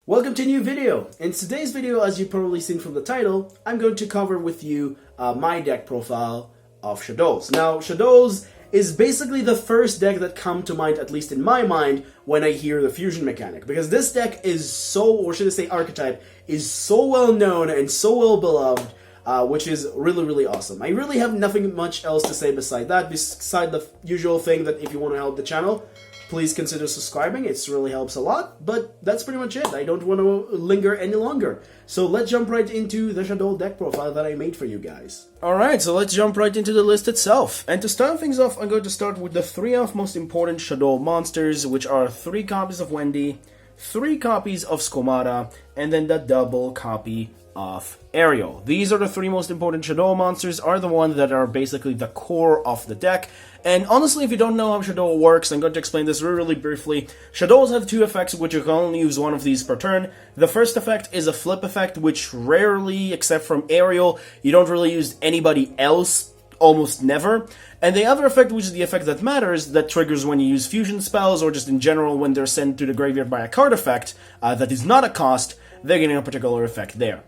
Welcome to a new video. In today's video, as you've probably seen from the title, I'm going to cover with you my deck profile of Shaddolls. Now, Shaddolls is basically the first deck that come to mind, at least in my mind, when I hear the fusion mechanic. Because this deck is so, or should I say archetype, is so well known and so well beloved, which is really, really awesome. I really have nothing much else to say beside that, beside the usual thing that if you want to help the channel, please consider subscribing. It really helps a lot, but that's pretty much it. I don't want to linger any longer. So let's jump right into the Shaddoll deck profile that I made for you guys. Alright, so let's jump right into the list itself. And to start things off, I'm going to start with the three of most important Shaddoll monsters, which are 3 copies of Wendy, 3 copies of Skomata, and then the double copy of Ariel. These are the 3 most important Shaddoll monsters, are the ones that are basically the core of the deck. And honestly, if you don't know how Shaddoll works, I'm going to explain this really briefly. Shaddolls have 2 effects, which you can only use one of these per turn. The first effect is a flip effect, which rarely, except from Ariel, you don't really use anybody else, almost never. And the other effect, which is the effect that matters, that triggers when you use fusion spells, or just in general when they're sent to the graveyard by a card effect, that is not a cost, they're getting a particular effect there.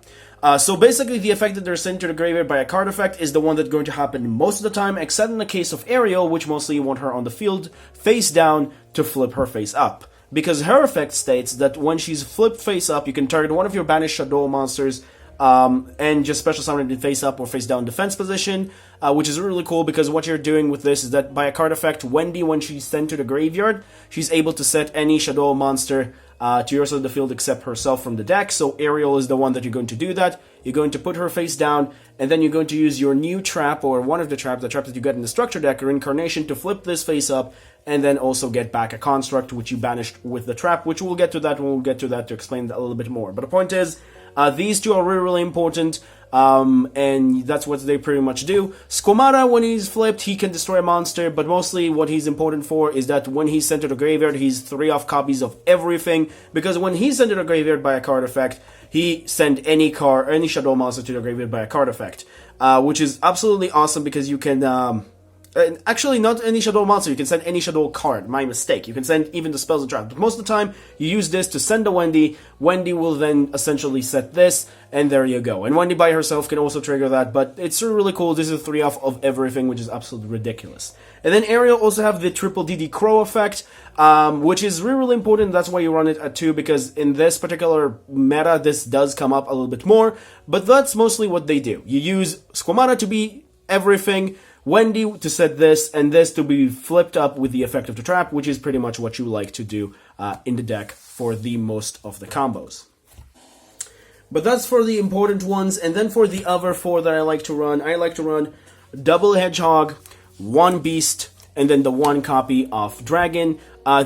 So basically, the effect that they're sent to the graveyard by a card effect is the one that's going to happen most of the time, except in the case of Ariel, which mostly you want her on the field, face down, to flip her face up. Because her effect states that when she's flipped face up, you can target one of your banished Shaddoll monsters, and just special summon it in face up or face down defense position, which is really cool because what you're doing with this is that by a card effect, Wendy, when she's sent to the graveyard, she's able to set any Shaddoll monster to your side of the field except herself from the deck. So Ariel is the one that you're going to do that. You're going to put her face down, and then you're going to use your new trap, or one of the trap that you get in the structure deck, or Incarnation, to flip this face up, and then also get back a construct which you banished with the trap, which we'll get to that when we'll get to that to explain that a little bit more. But the point is, these 2 are really important, and that's what they pretty much do. Skomata, when he's flipped, he can destroy a monster, but mostly what he's important for is that when he's sent to the graveyard, he's 3 off copies of everything, because when he's sent to the graveyard by a card effect, he sent any Shaddoll monster to the graveyard by a card effect, which is absolutely awesome because you can, actually, not any Shaddoll monster, you can send any Shaddoll card, my mistake. You can send even the spells and traps, but most of the time, you use this to send a Wendy. Wendy will then essentially set this, and there you go. And Wendy by herself can also trigger that, but it's really cool. This is 3 off of everything, which is absolutely ridiculous. And then Ariel also have the triple DD Crow effect, which is really important. That's why you run it at 2, because in this particular meta, this does come up a little bit more, but that's mostly what they do. You use Skomata to be everything, Wendy to set this, and this to be flipped up with the effect of the trap, which is pretty much what you like to do in the deck for the most of the combos. But that's for the important ones, and then for the other 4 that I like to run double Hedgehog, 1 Beast, and then the 1 copy of Dragon.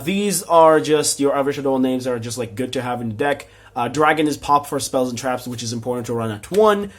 These are just your other Shaddoll names that are just like good to have in the deck. Dragon is pop for spells and traps, which is important to run at 1.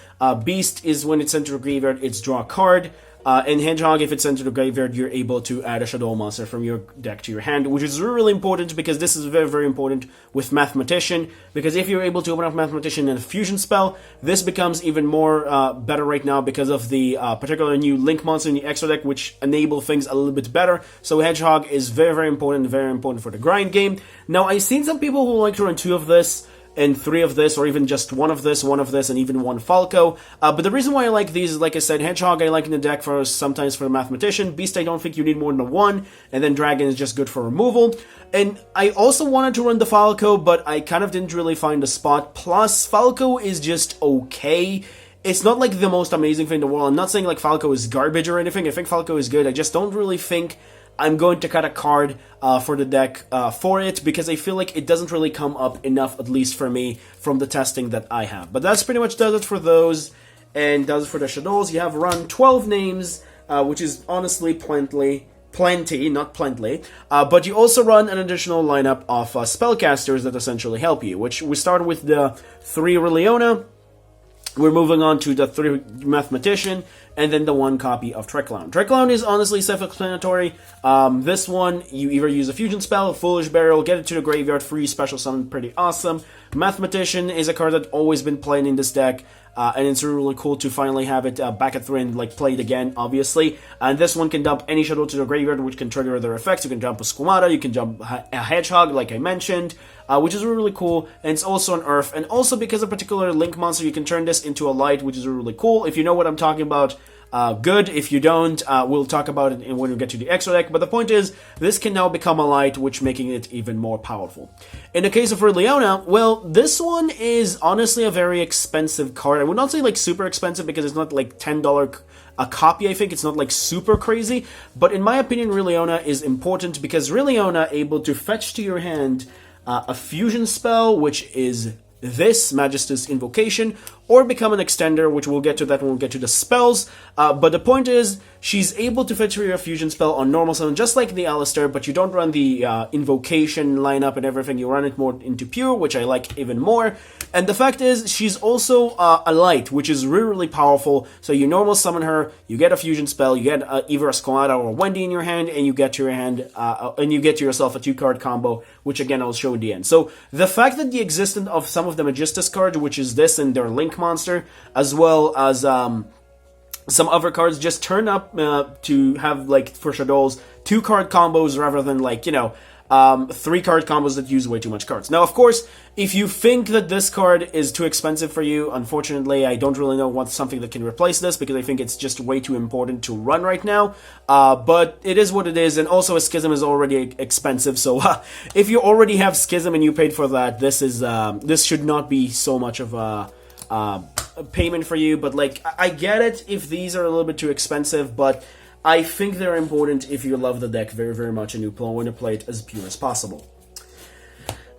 Beast is when it's sent to the graveyard, it's draw a card. And Hedgehog, if it's sent to the graveyard, you're able to add a Shaddoll monster from your deck to your hand, which is really important because this is very important with Mathematician, because if you're able to open up Mathematician and a fusion spell, this becomes even more better right now because of the particular new Link monster in the extra deck, which enable things a little bit better. So Hedgehog is very important for the grind game. Now, I've seen some people who like to run 2 of this, and 3 of this, or even just 1 of this, and even 1 Falco. But the reason why I like these is, like I said, Hedgehog I like in the deck for sometimes for the Mathematician. Beast I don't think you need more than 1, and then Dragon is just good for removal. And I also wanted to run the Falco, but I kind of didn't really find a spot. Plus, Falco is just okay. It's not like the most amazing thing in the world. I'm not saying like Falco is garbage or anything. I think Falco is good. I just don't really think I'm going to cut a card for the deck for it, because I feel like it doesn't really come up enough, at least for me, from the testing that I have. But that's pretty much does it for those, and does it for the Shaddolls. You have run 12 names, which is honestly plenty, not plenty, but you also run an additional lineup of spellcasters that essentially help you, which we start with the 3 Reliona. We're moving on to the 3 Mathematician, and then the 1 copy of Tricklown. Tricklown is honestly self-explanatory. This one, you either use a fusion spell, Foolish Burial, get it to the graveyard, free special summon, pretty awesome. Mathematician is a card that's always been playing in this deck. and it's really cool to finally have it back at 3 and like played again, obviously. And this one can dump any Shaddoll to the graveyard, which can trigger their effects. You can jump a Squamata, you can jump a Hedgehog, like I mentioned, which is really cool. And it's also an Earth, and also because of a particular Link monster, you can turn this into a light, which is really cool. If you know what I'm talking about, good. If you don't, we'll talk about it when we get to the extra deck. But the point is, this can now become a light, which making it even more powerful. In the case of Leona, well, this one is honestly a very expensive card. I would not say like super expensive because it's not like $10 a copy. I think it's not like super crazy. But in my opinion, Leona is important because Leona able to fetch to your hand a fusion spell, which is this Majesty's Invocation, or become an extender, which we'll get to that when we get to the spells. But the point is, she's able to fetch your fusion spell on normal summon, just like the Alistair, but you don't run the Invocation lineup and everything, you run it more into Pure, which I like even more. And the fact is, she's also a light, which is really, really powerful. So you normal summon her, you get a fusion spell, you get either a Squamata or a Wendy in your hand, and you get to your hand, and you get to yourself a 2-card combo, which again I'll show in the end. So the fact that the existence of some of the Magistus cards, which is this and their Link monster, as well as some other cards, just turn up to have, like, for Shaddolls, 2-card combos rather than, like, you know, 3-card combos that use way too much cards. Now, of course, if you think that this card is too expensive for you, unfortunately, I don't really know what's something that can replace this, because I think it's just way too important to run right now. But it is what it is, and also a Schism is already expensive, so if you already have Schism and you paid for that, this should not be so much of a payment for you. But, like, I get it if these are a little bit too expensive, but I think they're important if you love the deck very, very much and you want to play it as pure as possible.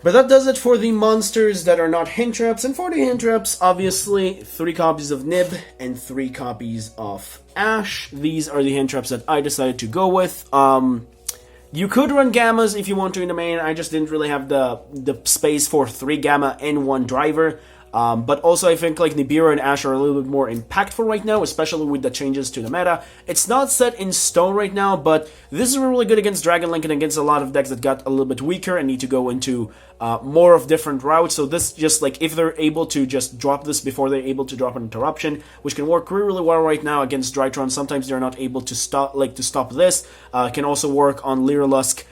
But that does it for the monsters that are not hint traps. And for the hint traps, obviously, 3 copies of Nib and 3 copies of Ash. These are the hint traps that I decided to go with. You could run Gammas if you want to in the main. I just didn't really have the space for 3 Gamma and 1 Driver. But also I think like Nibiru and Ash are a little bit more impactful right now, especially with the changes to the meta. It's not set in stone right now, but this is really good against Dragon Link and against a lot of decks that got a little bit weaker and need to go into more of different routes. So this just like, if they're able to just drop this before they're able to drop an interruption, which can work really, really well right now against Drytron. Sometimes they're not able to stop this. Can also work on Lyrilusk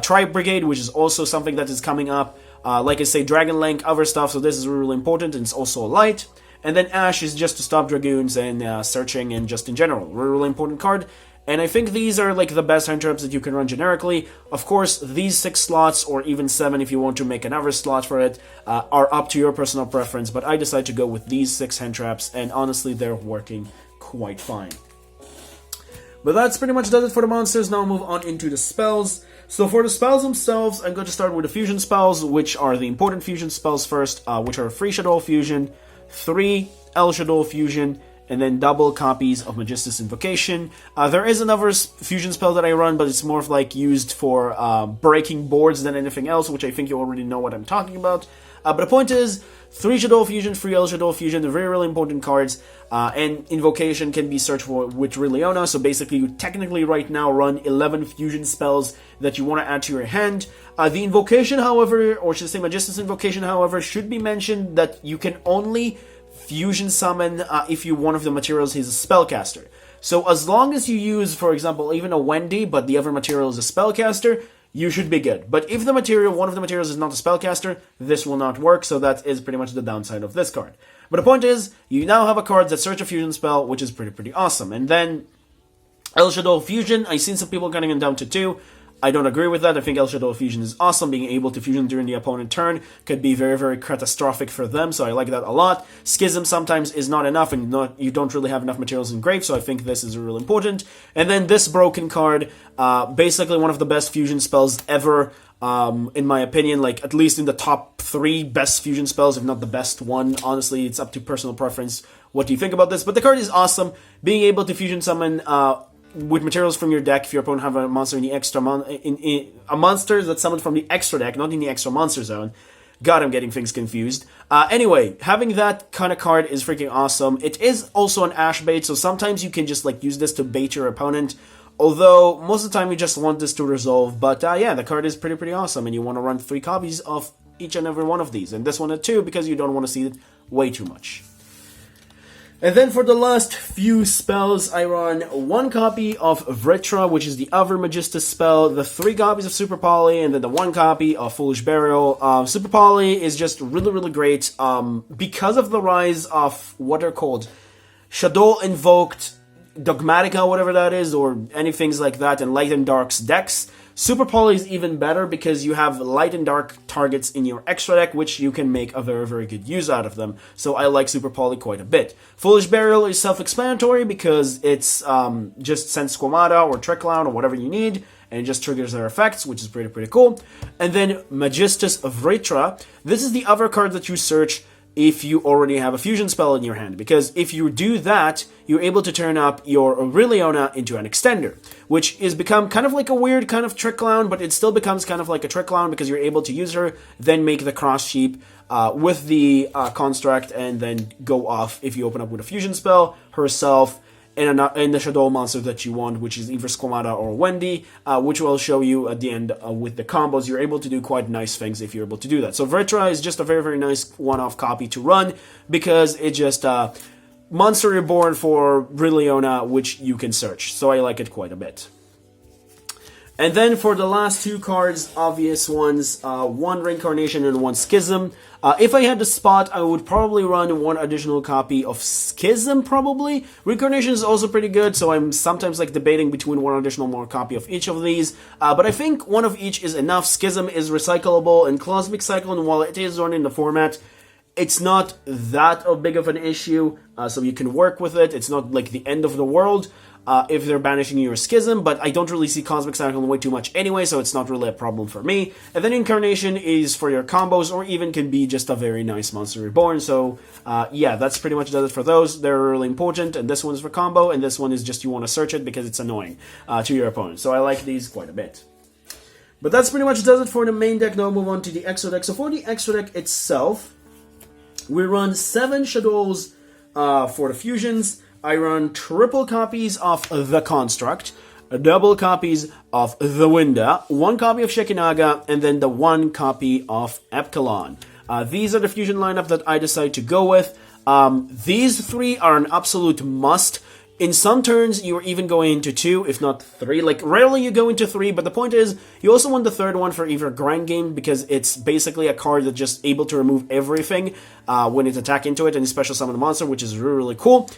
Tribe Brigade, which is also something that is coming up. Like I say, Dragon Link, other stuff, so this is really important, and it's also a light. And then Ash is just to stop Dragoons and searching, and just in general, really important card. And I think these are like the best hand traps that you can run generically. Of course, these 6 slots, or even 7 if you want to make another slot for it, are up to your personal preference, but I decided to go with these 6 hand traps, and honestly, they're working quite fine. But that's pretty much does it for the monsters. Now I'll move on into the spells. So for the spells themselves, I'm going to start with the fusion spells, which are the important fusion spells first, which are 3 Shaddoll Fusion, 3 El Shaddoll Fusion, and then double copies of Majesty's Invocation. There is another fusion spell that I run, but it's more of like used for breaking boards than anything else, which I think you already know what I'm talking about. But the point is, 3 Shaddoll Fusion, 3 El Shaddoll Fusion, they're very, really important cards, and Invocation can be searched for with Leona, so basically you technically right now run 11 fusion spells that you want to add to your hand. The Invocation, however, or should I say Majesty's Invocation, however, should be mentioned that you can only fusion summon if one of the materials is a spellcaster. So as long as you use, for example, even a Wendy, but the other material is a spellcaster, you should be good. But if one of the materials is not a spellcaster, this will not work, so that is pretty much the downside of this card. But the point is, you now have a card that search a fusion spell, which is pretty awesome. And then, El Shaddoll Fusion, I've seen some people cutting it down to 2. I don't agree with that. I think El Shaddoll Fusion is awesome. Being able to fusion during the opponent turn could be very, very catastrophic for them, so I like that a lot. Schism sometimes is not enough, and you don't really have enough materials in grave, so I think this is really important. And then this broken card, basically one of the best fusion spells ever, in my opinion, like at least in the top 3 best fusion spells, if not the best one. Honestly, it's up to personal preference what do you think about this, but the card is awesome. Being able to fusion summon with materials from your deck, if your opponent have a monster in the extra a monster that's summoned from the extra deck, not in the extra monster zone. God, I'm getting things confused. Anyway, having that kind of card is freaking awesome. It is also an Ash bait, so sometimes you can just like use this to bait your opponent. Although most of the time you just want this to resolve. But yeah, the card is pretty awesome, and you want to run 3 copies of each and every one of these, and this one at 2 because you don't want to see it way too much. And then for the last few spells, I run 1 copy of Vritra, which is the other Magistus spell, the 3 copies of Super Poly, and then the 1 copy of Foolish Burial. Super Poly is just really, really great because of the rise of what they're called Shaddoll invoked Dogmatica, whatever that is, or anything like that, and Light and Dark's decks. Super Poly is even better because you have light and dark targets in your extra deck, which you can make a very, very good use out of them. So I like Super Poly quite a bit. Foolish Burial is self-explanatory because it's just send Squamata or Trick Clown or whatever you need, and it just triggers their effects, which is pretty, pretty cool. And then Magistus Vritra. This is the other card that you search if you already have a fusion spell in your hand, because if you do that, you're able to turn up your Aureliona into an extender, which is become kind of like a weird kind of Trick Clown, but it still becomes kind of like a Trick Clown because you're able to use her, then make the Cross Sheep with the construct, and then go off if you open up with a fusion spell, herself, and the Shaddoll monster that you want, which is either Squamata or Wendy, which will show you at the end with the combos. You're able to do quite nice things if you're able to do that. So Vritra is just a very, very nice one-off copy to run because it just Monster Reborn for Brilliona, which you can search. So I like it quite a bit. And then for the last 2 cards, obvious ones, 1 Reincarnation and 1 Schism. If I had the spot, I would probably run 1 additional copy of Schism, probably. Reincarnation is also pretty good, so I'm sometimes like debating between 1 additional more copy of each of these. But I think 1 of each is enough. Schism is recyclable, and Cosmic Cyclone, while it is run in the format, it's not that big of an issue, so you can work with it. It's not like the end of the world if they're banishing your Schism, but I don't really see Cosmic Cyclone way too much anyway, so it's not really a problem for me. And then Incarnation is for your combos, or even can be just a very nice Monster Reborn, so yeah, that's pretty much does it for those. They're really important, and this one is for combo, and this one is just you want to search it because it's annoying to your opponent, so I like these quite a bit. But that's pretty much does it for the main deck. Now we'll move on to the extra deck. So for the extra deck itself, we run 7 Shadolls for the fusions. I run triple copies of the Construct, double copies of the Winda, 1 copy of Shekinaga, and then the 1 copy of Epsilon. These are the fusion lineup that I decide to go with. These 3 are an absolute must. In some turns, you're even going into 2, if not 3. Like, rarely you go into 3, but the point is, you also want the 3rd one for either Grind Game, because it's basically a card that's just able to remove everything when it attack into it, and special summon a monster, which is really, really cool.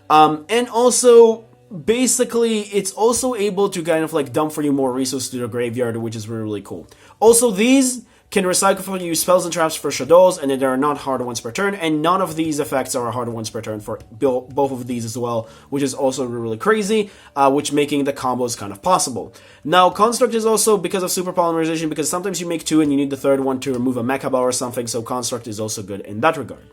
And also, basically, it's also able to kind of like dump for you more resources to the graveyard, which is really, really cool. Also, these can recycle for you spells and traps for Shadolls, and they are not harder ones per turn, and none of these effects are harder ones per turn for both of these as well, which is also really crazy, which making the combos kind of possible. Now, Construct is also because of Super Polymerization, because sometimes you make 2 and you need the 3rd one to remove a Mechaba or something, so Construct is also good in that regard.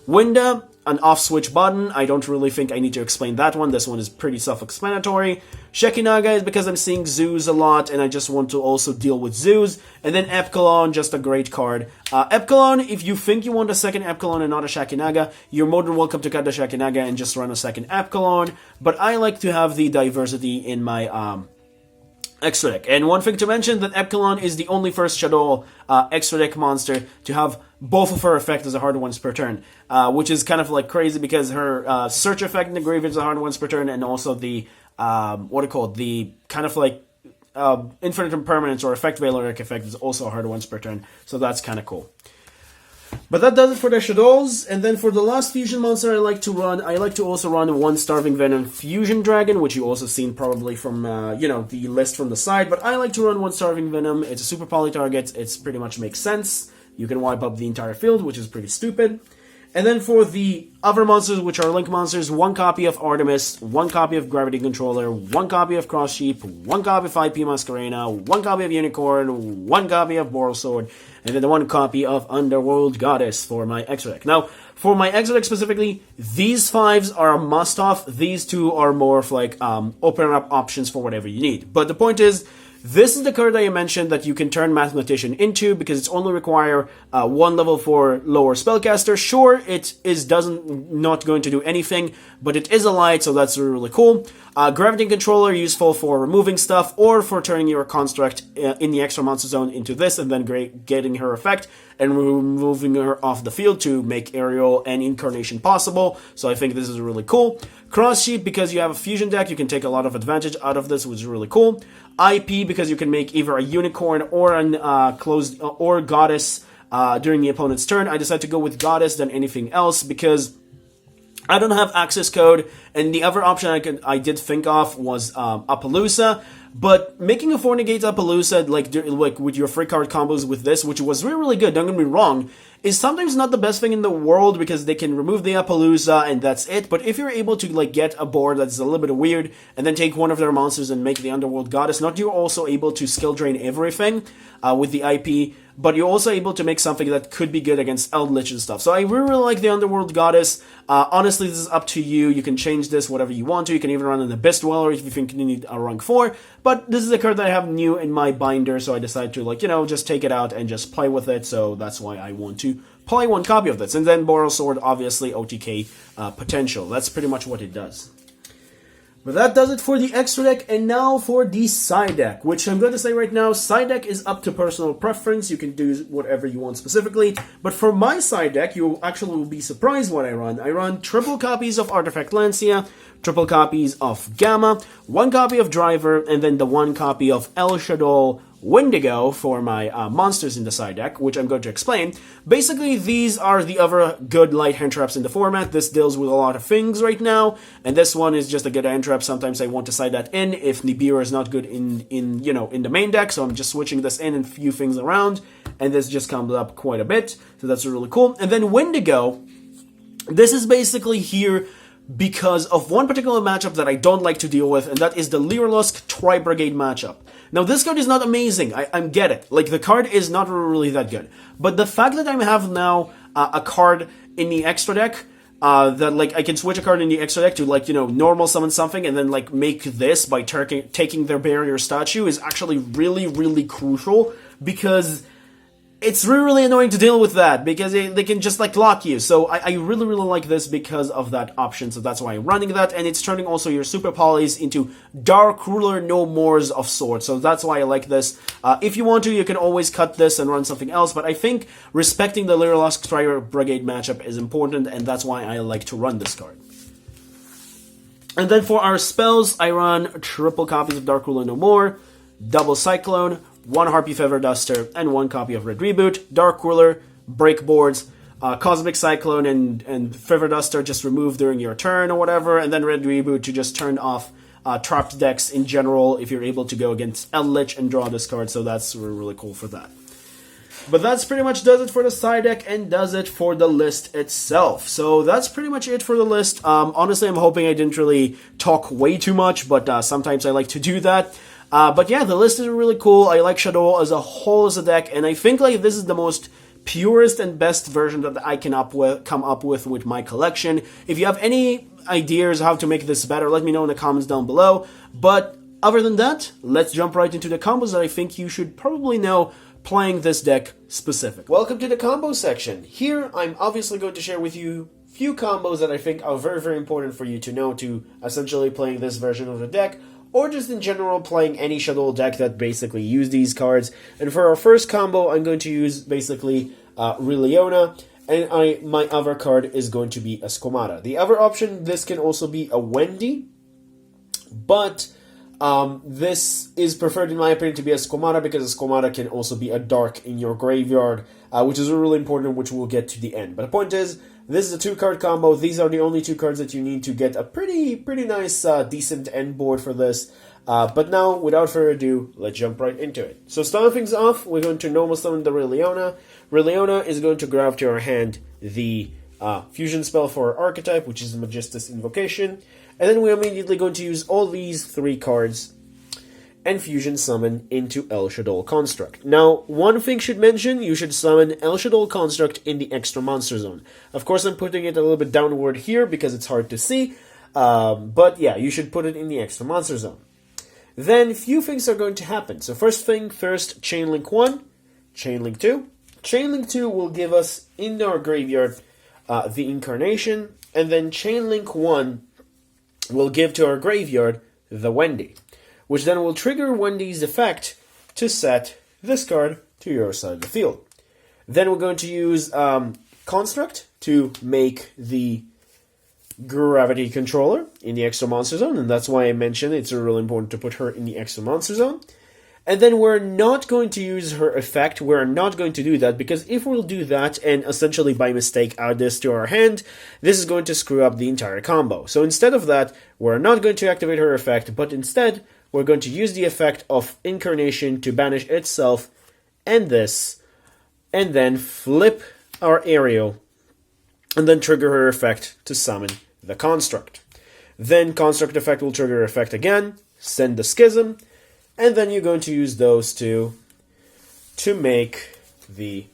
Winda, an off-switch button. I don't really think I need to explain that one. This one is pretty self-explanatory. Shekinaga is because I'm seeing zoos a lot, and I just want to also deal with zoos. And then Epsilon, just a great card. Epsilon, if you think you want a second Epsilon and not a Shekinaga, you're more than welcome to cut the Shekinaga and just run a second Epsilon. But I like to have the diversity in my extra deck. And one thing to mention, that Epsilon is the only first Shaddoll extra deck monster to have both of her effect as a hard once per turn, which is kind of like crazy because her search effect in the graveyard is a hard once per turn, and also the the kind of like infinite impermanence or effect Valoric effect is also a hard once per turn, so that's kind of cool. But that does it for the Shadolls, and then for the last fusion monster I like to also run 1 Starving Venom Fusion Dragon, which you also seen probably from, the list from the side, but I like to run 1 Starving Venom. It's a super poly target, it's pretty much makes sense. You can wipe up the entire field, which is pretty stupid. And then for the other monsters, which are Link monsters, 1 copy of Artemis, 1 copy of Gravity Controller, 1 copy of Cross Sheep, 1 copy of IP Masquerena, 1 copy of Unicorn, 1 copy of Boral Sword, and then the 1 copy of Underworld Goddess for my extra deck. Now, for my extra deck specifically, these 5s are a must-off. These 2 are more of like open up options for whatever you need. But the point is, This is the card that I mentioned that you can turn Mathematician into, because it's only require 1 level for lower spellcaster. Sure, it is not going to do anything, but it is a light, so that's really cool. Gravity Controller, useful for removing stuff or for turning your construct in the extra monster zone into this, and then getting her effect and removing her off the field to make Aerial and Incarnation possible. So I think this is really cool. Cross Sheet, because you have a fusion deck, you can take a lot of advantage out of this, which is really cool. IP, because you can make either a unicorn or an or goddess during the opponent's turn. I decided to go with goddess than anything else because I don't have access code, and the other option I did think of was Appaloosa. But making a 4-negate Appaloosa, like with your free card combos with this, which was really, really good, don't get me wrong, is sometimes not the best thing in the world because they can remove the Appaloosa and that's it. But if you're able to like get a board that's a little bit weird and then take one of their monsters and make the Underworld Goddess, not you're also able to skill drain everything with the IP, but you're also able to make something that could be good against Eldritch and stuff. So I really, really like the Underworld Goddess. Honestly, this is up to you. You can change this whatever you want to. You can even run an Abyss Dweller if you think you need a rank 4. But this is a card that I have new in my binder, so I decided to, just take it out and just play with it. So that's why I want to play 1 copy of this. And then Boral Sword, obviously, OTK potential. That's pretty much what it does. But that does it for the extra deck, and now for the side deck, which I'm going to say right now, side deck is up to personal preference. You can do whatever you want specifically. But for my side deck, you actually will be surprised what I run. I run triple copies of Artifact Lancia, triple copies of Gamma, 1 copy of Driver, and then the 1 copy of El Shaddoll Wendigo for my monsters in the side deck, which I'm going to explain. Basically, these are the other good light hand traps in the format. This deals with a lot of things right now, and this one is just a good hand trap. Sometimes I want to side that in if Nibiru is not good in the main deck, so I'm just switching this in and few things around, and this just comes up quite a bit, so that's really cool. And then Wendigo, this is basically here because of one particular matchup that I don't like to deal with, and that is the Lyrlusk Tri-Brigade matchup. Now, this card is not amazing, I get it. Like, the card is not really that good. But the fact that I have now a card in the extra deck, that, like, I can switch a card in the extra deck to, like, normal summon something and then, like, make this by taking their barrier statue is actually really, really crucial, because it's really, really annoying to deal with that, because they can just, like, lock you. So I really, really like this because of that option, so that's why I'm running that, and it's turning also your Super Polys into Dark Ruler No Mores of sorts, so that's why I like this. If you want to, you can always cut this and run something else, but I think respecting the Lyrlusk Tri-Brigade matchup is important, and that's why I like to run this card. And then for our spells, I run triple copies of Dark Ruler No More, double Cyclone, 1 Harpy Feather Duster, and 1 copy of Red Reboot, Dark Ruler, Break Boards, Cosmic Cyclone and Feather Duster just remove during your turn or whatever, and then Red Reboot to just turn off trapped decks in general if you're able to go against Eldritch and draw this card, so that's really, really cool for that. But that's pretty much does it for the side deck and does it for the list itself. So that's pretty much it for the list. Honestly, I'm hoping I didn't really talk way too much, but sometimes I like to do that. But yeah, the list is really cool. I like Shaddoll as a whole as a deck, and I think like this is the most purest and best version that I can come up with my collection. If you have any ideas how to make this better, let me know in the comments down below. But other than that, let's jump right into the combos that I think you should probably know playing this deck specific. Welcome to the combo section. Here, I'm obviously going to share with you few combos that I think are very, very important for you to know to essentially playing this version of the deck, or just in general playing any Shaddoll deck that basically use these cards. And for our first combo, I'm going to use basically Riliona, and my other card is going to be a Skomata. The other option, this can also be a Wendy, but this is preferred in my opinion to be a Skomata because a Skomata can also be a Dark in your graveyard, which is really important, which we'll get to the end. But the point is, this is a 2-card combo. These are the only 2 cards that you need to get a pretty nice, decent end board for this. But now, without further ado, let's jump right into it. So starting things off, we're going to normal summon the Riliona. Riliona is going to grab to our hand the fusion spell for our archetype, which is the Magistus Invocation. And then we're immediately going to use all these 3 cards and fusion summon into El Shaddoll Construct. Now, one thing should mention, you should summon El Shaddoll Construct in the extra monster zone. Of course, I'm putting it a little bit downward here because it's hard to see, but yeah, you should put it in the extra monster zone. then few things are going to happen. So first thing first, chain link 1, chain link 2. Chain link 2 will give us in our graveyard the incarnation, and then chain link 1 will give to our graveyard the Wendy, which then will trigger Wendy's effect to set this card to your side of the field. Then we're going to use Construct to make the Gravity Controller in the extra monster zone, and that's why I mentioned it's really important to put her in the extra monster zone. And then we're not going to use her effect. We're not going to do that, because if we'll do that and essentially by mistake add this to our hand, this is going to screw up the entire combo. So instead of that, we're not going to activate her effect, but instead we're going to use the effect of Incarnation to banish itself and this, and then flip our Aerial, and then trigger her effect to summon the Construct. Then Construct effect will trigger effect again, send the Schism, and then you're going to use those two to make the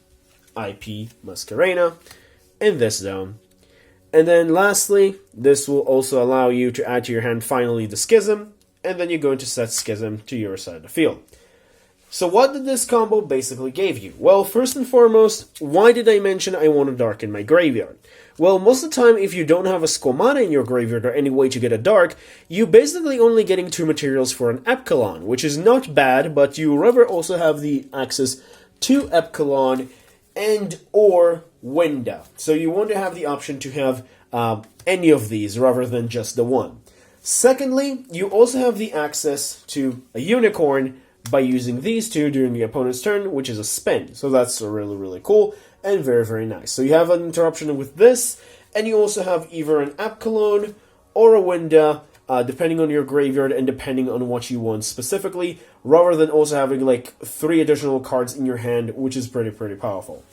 IP Masquerena in this zone. And then lastly, this will also allow you to add to your hand finally the Schism, and then you're going to set Schism to your side of the field. So what did this combo basically give you? Well, first and foremost, why did I mention I want to darken my graveyard? Well, most of the time, if you don't have a Squamata in your graveyard or any way to get a dark, you basically only getting 2 materials for an Epsilon, which is not bad, but you rather also have the access to Epsilon and or Wenda. So you want to have the option to have any of these rather than just the one. Secondly, you also have the access to a Unicorn by using these two during the opponent's turn, which is a spin. So that's really, really cool and very, very nice. So you have an interruption with this, and you also have either an Epsilon or a Wenda, depending on your graveyard and depending on what you want specifically, rather than also having like 3 additional cards in your hand, which is pretty, pretty powerful.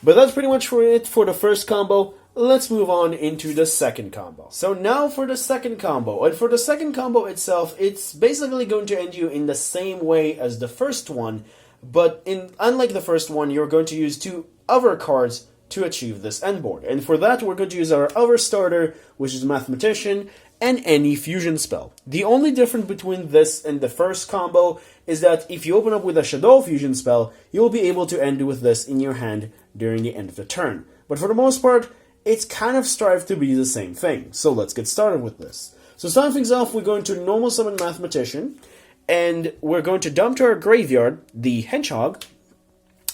But that's pretty much for it for the first combo. Let's move on into the second combo. So now for the second combo. And for the second combo itself, it's basically going to end you in the same way as the first one, but unlike the first one, you're going to use 2 other cards to achieve this end board. And for that, we're going to use our other starter, which is Mathematician, and any fusion spell. The only difference between this and the first combo is that if you open up with a Shaddoll fusion spell, you'll be able to end with this in your hand during the end of the turn. But for the most part, it's kind of strive to be the same thing. So let's get started with this. So starting things off, we're going to normal summon Mathematician, and we're going to dump to our graveyard the Hedgehog,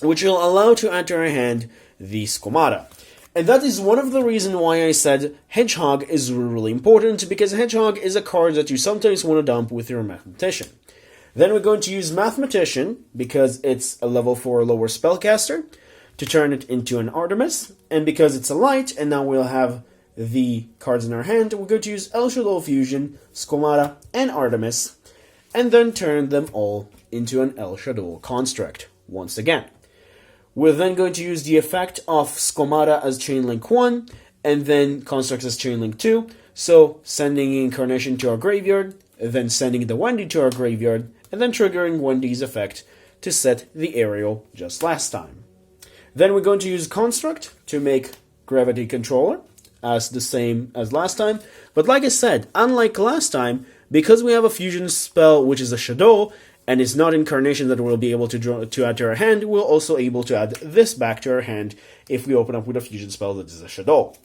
which will allow to add to our hand the Squamata. And that is one of the reasons why I said Hedgehog is really important, because Hedgehog is a card that you sometimes want to dump with your Mathematician. Then we're going to use Mathematician, because it's a level 4 lower spellcaster, to turn it into an Artemis, and because it's a light, and now we'll have the cards in our hand, we're going to use El Shaddoll Fusion, Squamata, and Artemis, and then turn them all into an El Shaddoll construct once again. We're then going to use the effect of Squamata as Chainlink 1, and then Constructs as Chainlink 2, so sending Incarnation to our graveyard, then sending the Wendy to our graveyard, and then triggering Wendy's effect to set the Aerial just last time. Then we're going to use Construct to make Gravity Controller, as the same as last time, but like I said, unlike last time, because we have a fusion spell which is a Shaddoll, and it's not Incarnation that we'll be able to add to our hand, we're also able to add this back to our hand if we open up with a fusion spell that is a Shaddoll.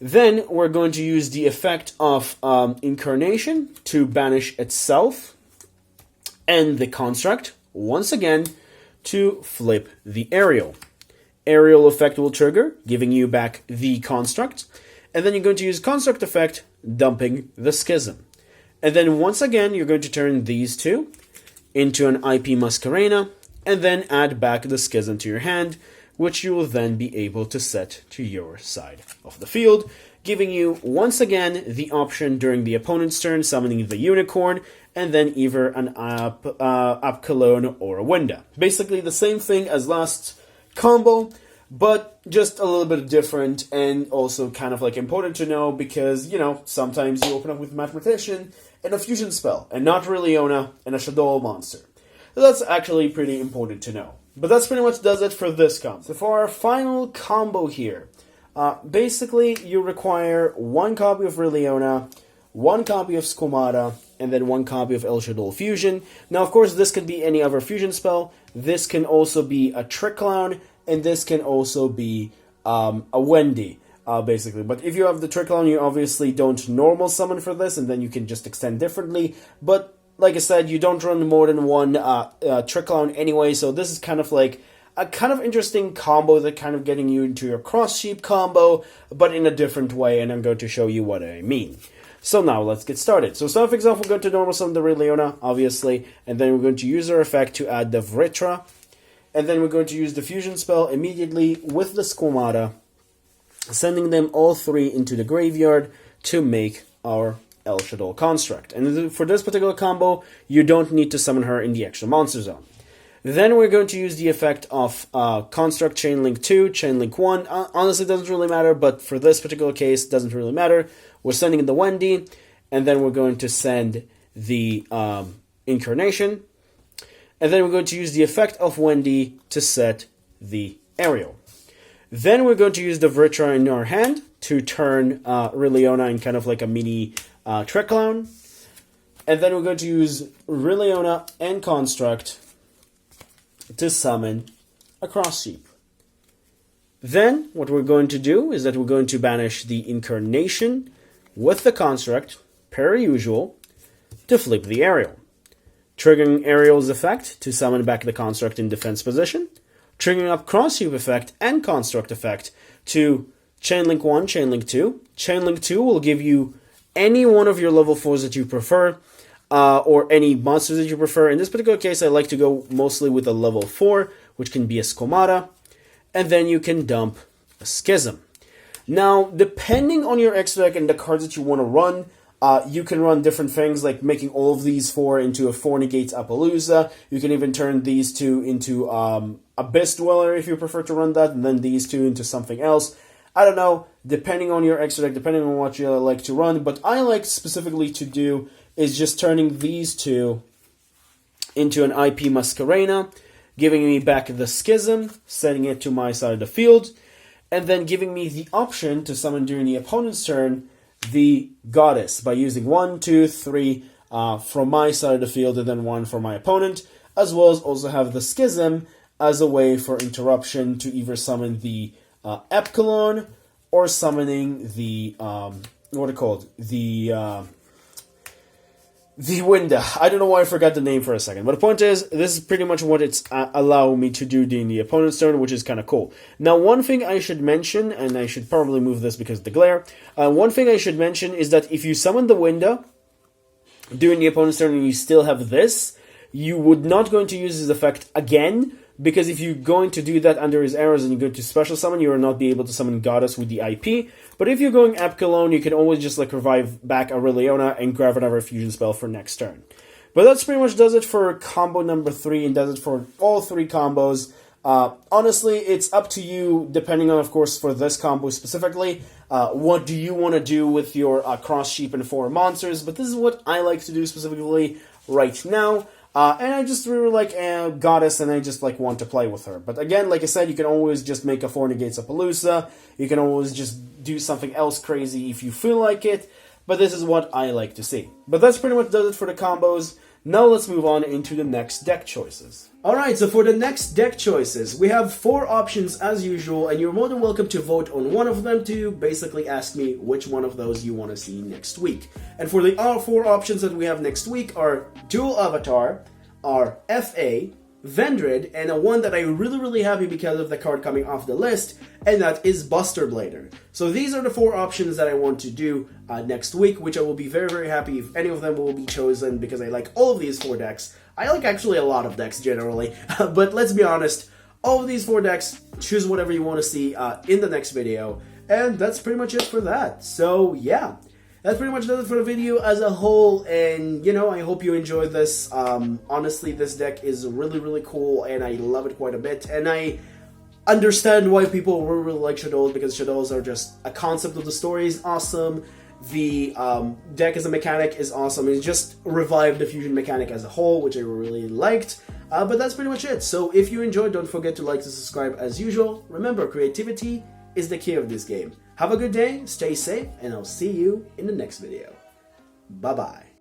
Then we're going to use the effect of Incarnation to banish itself, and the Construct, once again, to flip the Aerial. Aerial effect will trigger, giving you back the Construct, and then you're going to use Construct effect, dumping the Schism. And then once again, you're going to turn these two into an IP Masquerena, and then add back the Schism to your hand, which you will then be able to set to your side of the field, giving you, once again, the option during the opponent's turn, summoning the Unicorn, and then either an Apkalone or a Wenda. Basically the same thing as last combo, but just a little bit different, and also kind of like important to know, because, you know, sometimes you open up with Mathematician and a fusion spell, and not really Leona and a Shaddoll monster. So that's actually pretty important to know. But that's pretty much does it for this combo. So for our final combo here, basically you require 1 copy of Leona, 1 copy of Squamata, and then 1 copy of El Shaddoll Fusion. Now, of course, this could be any other fusion spell. This can also be a Trick Clown, and this can also be a Wendy, basically. But if you have the Trick Clown, you obviously don't normal summon for this, and then you can just extend differently. But like I said, you don't run more than 1 Trick Clown anyway, so this is kind of like a kind of interesting combo that kind of getting you into your cross sheep combo, but in a different way, and I'm going to show you what I mean. So now let's get started. So starting off, we're going to normal summon the Releona, obviously, and then we're going to use our effect to add the Vritra, and then we're going to use the fusion spell immediately with the Squamata, sending them all 3 into the graveyard to make our El Shaddoll construct. And for this particular combo, you don't need to summon her in the extra monster zone. Then we're going to use the effect of Construct Chainlink 2, Chainlink 1. Honestly, it doesn't really matter, but for this particular case, it doesn't really matter. We're sending the Wendy, and then we're going to send the Incarnation. And then we're going to use the effect of Wendy to set the Ariel. Then we're going to use the Vritra in our hand to turn Releona in kind of like a mini Trick Clown. And then we're going to use Releona and Construct to summon a cross sheep. Then what we're going to do is that we're going to banish the Incarnation with the Construct, per usual, to flip the Ariel. Triggering Ariel's effect to summon back the Construct in defense position. Triggering up cross sheep effect and Construct effect to Chainlink 1, Chainlink 2. Chainlink 2 will give you any one of your level 4s that you prefer, or any monsters that you prefer. In this particular case, I like to go mostly with a level 4, which can be a Squamata, and then you can dump a Schism. Now, depending on your extra deck and the cards that you want to run, you can run different things, like making all of these 4 into a 4 Negates Appaloosa. You can even turn these 2 into Abyss Dweller if you prefer to run that, and then these 2 into something else. I don't know, depending on your extra deck, depending on what you like to run, but I like specifically to do is just turning these 2 into an IP Masquerena, giving me back the Schism, setting it to my side of the field, and then giving me the option to summon during the opponent's turn the Goddess by using 1, 2, 3 from my side of the field and then 1 for my opponent, as well as also have the Schism as a way for interruption to either summon the Epsilon or summoning the, the Winda. I don't know why I forgot the name for a second. But the point is, this is pretty much what it's allowing me to do during the opponent's turn, which is kind of cool. Now, one thing I should mention, and I should probably move this because of the glare, one thing I should mention is that if you summon the Winda during the opponent's turn and you still have this, you would not going to use his effect again, because if you're going to do that under his arrows and you're going to special summon, you will not be able to summon Goddess with the IP. But if you're going Epsilon, you can always just like revive back a Releona and grab another fusion spell for next turn. But that's pretty much does it for combo number 3 and does it for all 3 combos. Honestly, it's up to you, depending on, of course, for this combo specifically, what do you want to do with your cross sheep and 4 monsters. But this is what I like to do specifically right now. And I just really like Goddess, and I just like want to play with her. But again, like I said, you can always just make a 4 Negates Appaloosa. You can always just do something else crazy if you feel like it. But this is what I like to see. But that's pretty much does it for the combos. Now let's move on into the next deck choices. Alright, so for the next deck choices, we have 4 options as usual, and you're more than welcome to vote on one of them to basically ask me which one of those you want to see next week. And for the 4 options that we have next week are Dual Avatar, are FA, Vendred, and a one that I'm really happy because of the card coming off the list, and that is Buster Blader. So these are the 4 options that I want to do next week, which I will be very happy if any of them will be chosen, because I like all of these 4 decks. I like actually a lot of decks generally, but let's be honest, all of these 4 decks, choose whatever you want to see in the next video, and that's pretty much it for that. So yeah, that pretty much does it for the video as a whole, and you know, I hope you enjoyed this. Honestly, this deck is really cool, and I love it quite a bit, and I understand why people really like Shaddoll, because Shadolls are just a concept of the story is awesome. The deck as a mechanic is awesome. It just revived the fusion mechanic as a whole, which I really liked. But that's pretty much it. So if you enjoyed, don't forget to like and subscribe as usual. Remember, creativity is the key of this game. Have a good day, stay safe, and I'll see you in the next video. Bye-bye.